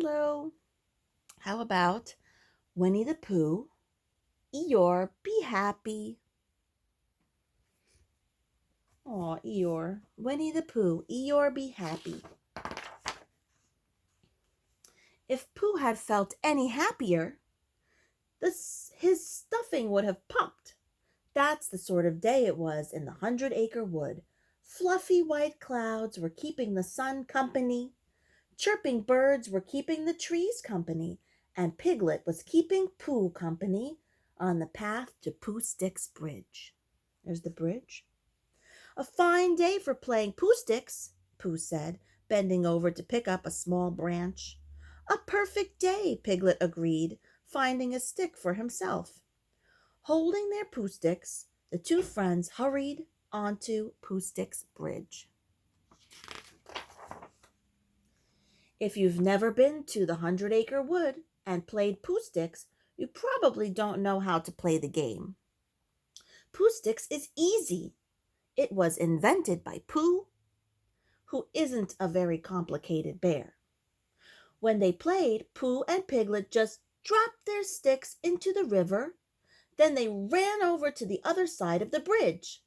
Hello. How about Winnie the Pooh, Eeyore, be happy. Aw, Eeyore. Winnie the Pooh, Eeyore, be happy. If Pooh had felt any happier, his stuffing would have popped. That's the sort of day it was in the 100-acre wood. Fluffy white clouds were keeping the sun company. Chirping birds were keeping the trees company, and Piglet was keeping Pooh company on the path to Pooh Sticks Bridge. There's the bridge. A fine day for playing Pooh Sticks, Pooh said, bending over to pick up a small branch. A perfect day, Piglet agreed, finding a stick for himself. Holding their Pooh Sticks, the two friends hurried onto Pooh Sticks Bridge. If you've never been to the 100-acre wood and played Pooh Sticks, you probably don't know how to play the game. Pooh Sticks is easy. It was invented by Pooh, who isn't a very complicated bear. When they played, Pooh and Piglet just dropped their sticks into the river. Then they ran over to the other side of the bridge.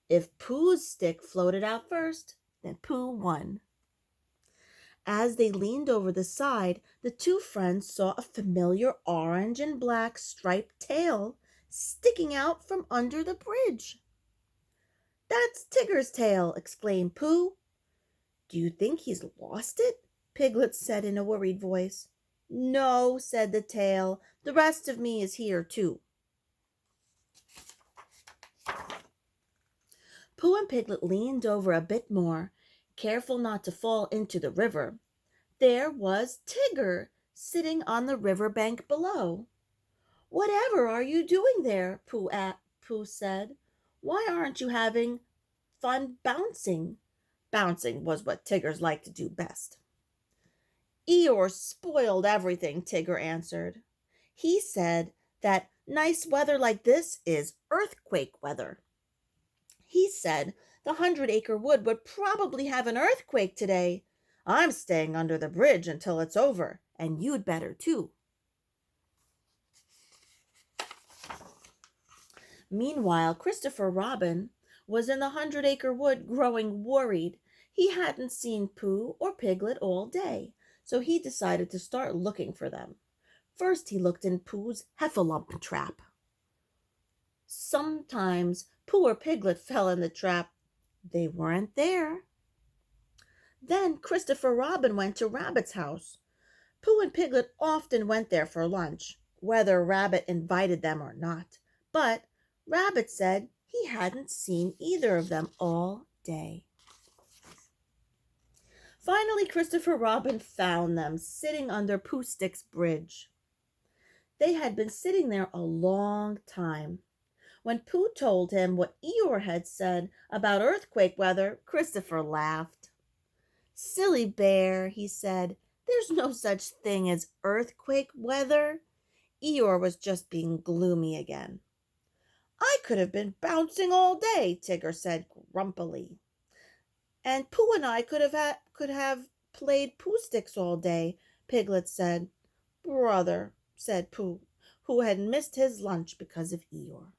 If Pooh's stick floated out first, then Pooh won. As they leaned over the side, the two friends saw a familiar orange and black striped tail sticking out from under the bridge. "That's Tigger's tail!" exclaimed Pooh. "Do you think he's lost it?" Piglet said in a worried voice. "No," said the tail. "The rest of me is here, too." Pooh and Piglet leaned over a bit more, careful not to fall into the river. There was Tigger, sitting on the river bank below. "Whatever are you doing there?" Pooh said. "Why aren't you having fun bouncing?" Bouncing was what Tiggers liked to do best. "Eeyore spoiled everything," Tigger answered. "He said that nice weather like this is earthquake weather. He said the 100-acre wood would probably have an earthquake today. I'm staying under the bridge until it's over, and you'd better too." Meanwhile, Christopher Robin was in the 100-acre wood growing worried. He hadn't seen Pooh or Piglet all day, so he decided to start looking for them. First, he looked in Pooh's heffalump trap. Sometimes Pooh or Piglet fell in the trap. They weren't there. Then Christopher Robin went to Rabbit's house. Pooh and Piglet often went there for lunch, whether Rabbit invited them or not. But Rabbit said he hadn't seen either of them all day. Finally, Christopher Robin found them sitting under Pooh Sticks Bridge. They had been sitting there a long time. When Pooh told him what Eeyore had said about earthquake weather, Christopher laughed. "Silly bear," he said. "There's no such thing as earthquake weather." Eeyore was just being gloomy again. "I could have been bouncing all day," Tigger said grumpily. "And Pooh and I could have played Pooh Sticks all day," Piglet said. "Brother," said Pooh, who had missed his lunch because of Eeyore.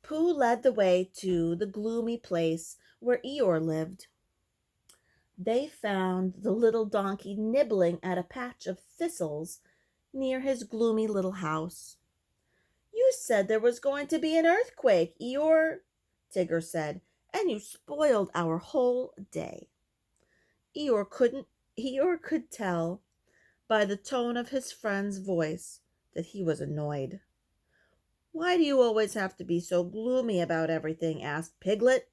Pooh led the way to the gloomy place where Eeyore lived. They found the little donkey nibbling at a patch of thistles near his gloomy little house. "You said there was going to be an earthquake, Eeyore," Tigger said, "and you spoiled our whole day." Eeyore could tell by the tone of his friend's voice that he was annoyed. "Why do you always have to be so gloomy about everything?" asked Piglet.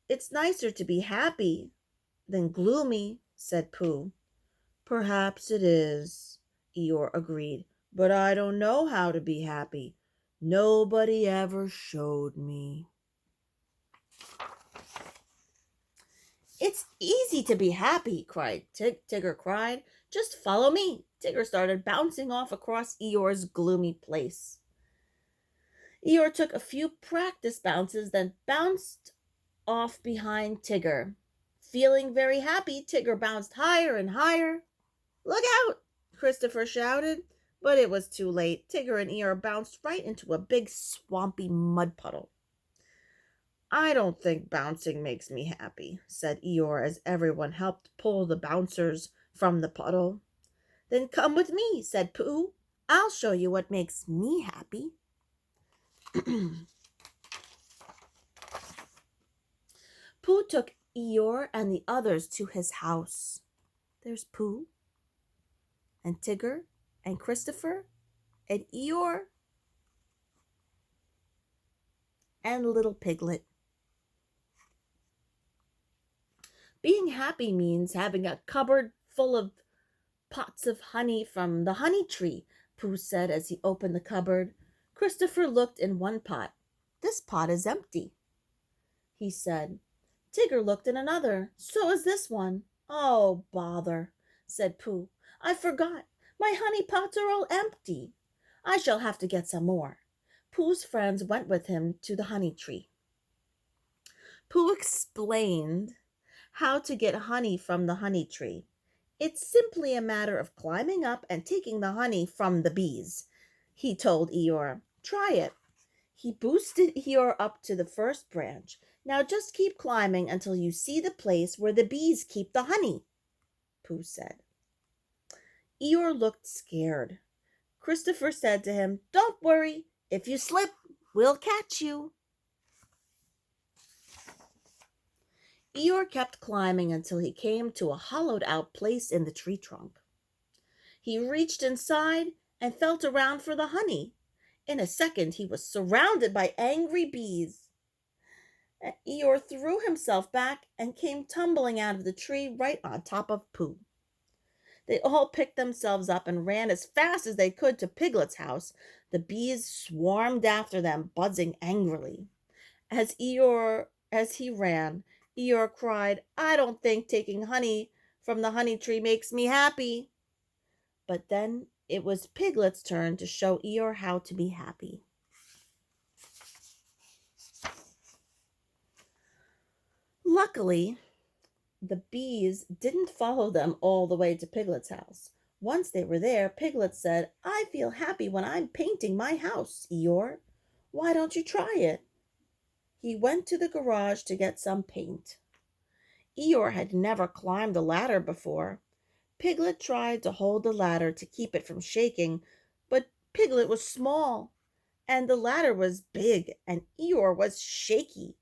"It's nicer to be happy than gloomy," said Pooh. "Perhaps it is," Eeyore agreed, "but I don't know how to be happy. Nobody ever showed me." "It's easy to be happy," Tigger cried. "Just follow me." Tigger started bouncing off across Eeyore's gloomy place. Eeyore took a few practice bounces, then bounced off behind Tigger. Feeling very happy, Tigger bounced higher and higher. Look out! Christopher shouted, but it was too late. Tigger and Eeyore bounced right into a big swampy mud puddle. I don't think bouncing makes me happy, said Eeyore as everyone helped pull the bouncers from the puddle. Then come with me, said Pooh. I'll show you what makes me happy. Pooh took Eeyore and the others to his house. There's Pooh and Tigger and Christopher and Eeyore and little Piglet. Being happy means having a cupboard full of pots of honey from the honey tree, Pooh said as he opened the cupboard. Christopher looked in one pot. This pot is empty, he said. Tigger looked in another. So is this one. Oh, bother, said Pooh. I forgot. My honey pots are all empty. I shall have to get some more. Pooh's friends went with him to the honey tree. Pooh explained how to get honey from the honey tree. It's simply a matter of climbing up and taking the honey from the bees, he told Eeyore. Try it. He boosted Eeyore up to the first branch. Now just keep climbing until you see the place where the bees keep the honey, Pooh said. Eeyore looked scared. Christopher said to him, Don't worry. If you slip, we'll catch you. Eeyore kept climbing until he came to a hollowed-out place in the tree trunk. He reached inside and felt around for the honey. In a second, he was surrounded by angry bees. Eeyore threw himself back and came tumbling out of the tree right on top of Pooh. They all picked themselves up and ran as fast as they could to Piglet's house. The bees swarmed after them, buzzing angrily. As he ran, Eeyore cried, I don't think taking honey from the honey tree makes me happy. But then it was Piglet's turn to show Eeyore how to be happy. Luckily, the bees didn't follow them all the way to Piglet's house. Once they were there, Piglet said, I feel happy when I'm painting my house, Eeyore. Why don't you try it? He went to the garage to get some paint. Eeyore had never climbed a ladder before. Piglet tried to hold the ladder to keep it from shaking, but Piglet was small, and the ladder was big, and Eeyore was shaky.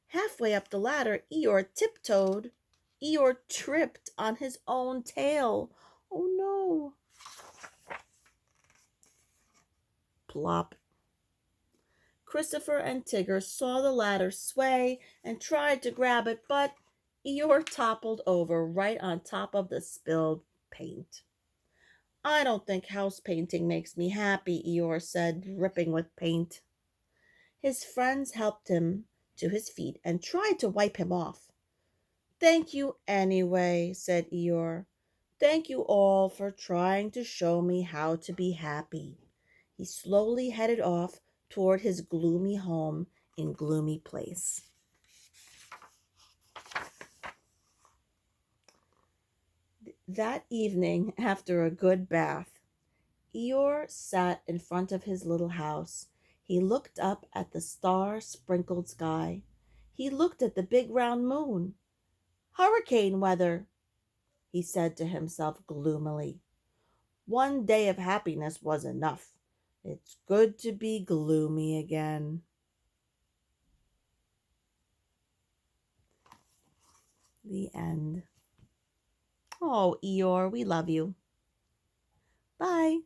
Halfway up the ladder, Eeyore tiptoed. Eeyore tripped on his own tail. Oh no! Plop. Christopher and Tigger saw the ladder sway and tried to grab it, but Eeyore toppled over right on top of the spilled paint. I don't think house painting makes me happy, Eeyore said, dripping with paint. His friends helped him to his feet and tried to wipe him off. Thank you anyway, said Eeyore. Thank you all for trying to show me how to be happy. He slowly headed off toward his gloomy home in Gloomy Place. That evening, after a good bath, Eeyore sat in front of his little house. He looked up at the star-sprinkled sky. He looked at the big round moon. Hurricane weather, he said to himself gloomily. One day of happiness was enough. It's good to be gloomy again. The end. Oh, Eeyore, we love you. Bye.